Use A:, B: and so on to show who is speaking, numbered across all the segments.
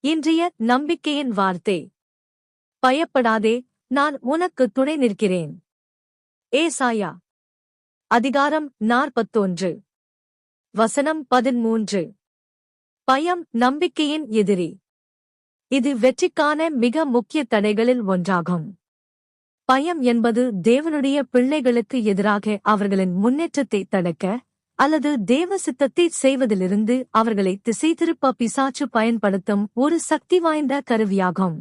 A: இன்றைய நம்பிக்கையின் வார்த்தை. பயப்படாதே, நான் உனக்கு துணை நிற்கிறேன். ஏசாயா அதிகாரம் 41 வசனம் 13. பயம் நம்பிக்கையின் எதிரி. இது வெற்றிக்கான மிக முக்கிய தடைகளில் ஒன்றாகும். பயம் என்பது தேவனுடைய பிள்ளைகளுக்கு எதிராக அவர்களின் முன்னேற்றத்தை தடுக்க அல்லது தேவ சித்தத்தை செய்வதிலிருந்து அவர்களை திசை திருப்ப பிசாசு பயன்படுத்தும் ஒரு சக்தி வாய்ந்த கருவியாகும்.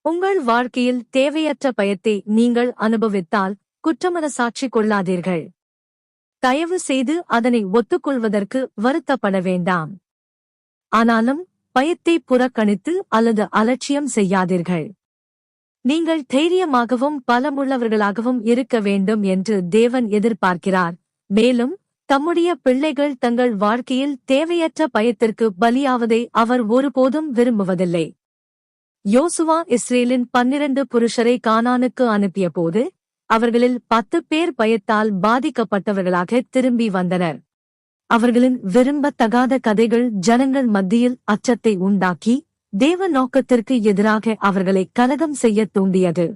A: உங்கள் வாழ்க்கையில் தேவையற்ற பயத்தை நீங்கள் அனுபவித்தால் குற்றமனசாட்சி கொள்ளாதீர்கள். தயவு செய்து அதனை ஒத்துக்கொள்வதற்கு வருத்தப்பட வேண்டாம். ஆனாலும் பயத்தை புறக்கணித்து அல்லது அலட்சியம் செய்யாதீர்கள். நீங்கள் தைரியமாகவும் பலமுள்ளவர்களாகவும் இருக்க வேண்டும் என்று தேவன் எதிர்பார்க்கிறார். மேலும் தம்முடைய பிள்ளைகள் தங்கள் வாழ்க்கையில் தேவையற்ற பயத்திற்கு பலியாவதை அவர் ஒருபோதும் விரும்புவதில்லை. யோசுவா இஸ்ரேலின் 12 புருஷரை கானானுக்கு அனுப்பியபோது அவர்களில் 10 பேர் பயத்தால் பாதிக்கப்பட்டவர்களாக திரும்பி வந்தனர். அவர்களின் விரும்பத்தகாத கதைகள் ஜனங்கள் மத்தியில் அச்சத்தை உண்டாக்கி தேவ நோக்கத்திற்கு எதிராக அவர்களை கலகம் செய்ய தூண்டியது.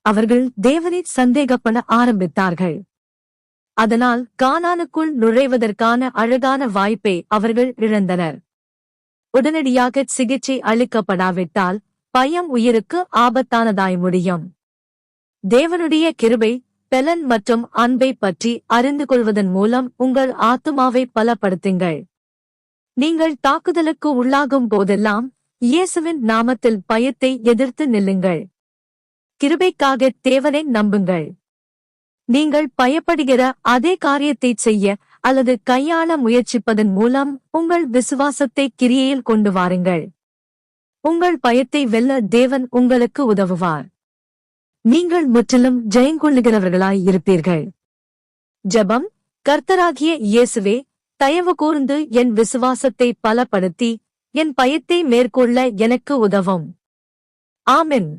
A: அவர்கள் தேவனை சந்தேகப்பட ஆரம்பித்தார்கள். அதனால் கானானுக்குள் நுழைவதற்கான அழகான வாய்ப்பை அவர்கள் இழந்தனர். உடனடியாக சிகிச்சை அளிக்கப்படாவிட்டால் பயம் உயிருக்கு ஆபத்தானதாய் முடியும். தேவனுடைய கிருபை, பெலன் மற்றும் அன்பை பற்றி அறிந்து கொள்வதன் மூலம் உங்கள் ஆத்துமாவை பலப்படுத்துங்கள். நீங்கள் தாக்குதலுக்கு உள்ளாகும் போதெல்லாம் இயேசுவின் நாமத்தில் பயத்தை எதிர்த்து நில்லுங்கள். கிருபைக்காக தேவனை நம்புங்கள். நீங்கள் பயப்படுகிற அதே காரியத்தை செய்ய அல்லது கையாள முயற்சிப்பதன் மூலம் உங்கள் விசுவாசத்தை கிரியையில் கொண்டு வாருங்கள். உங்கள் பயத்தை வெல்ல தேவன் உங்களுக்கு உதவுவார். நீங்கள் முற்றிலும் ஜெயங்கொள்ளுகிறவர்களாய் இருப்பீர்கள். ஜெபம். கர்த்தராகிய இயேசுவே, தயவு கூர்ந்து என் விசுவாசத்தை பலப்படுத்தி என் பயத்தை மேற்கொள்ள எனக்கு உதவும். ஆமென்.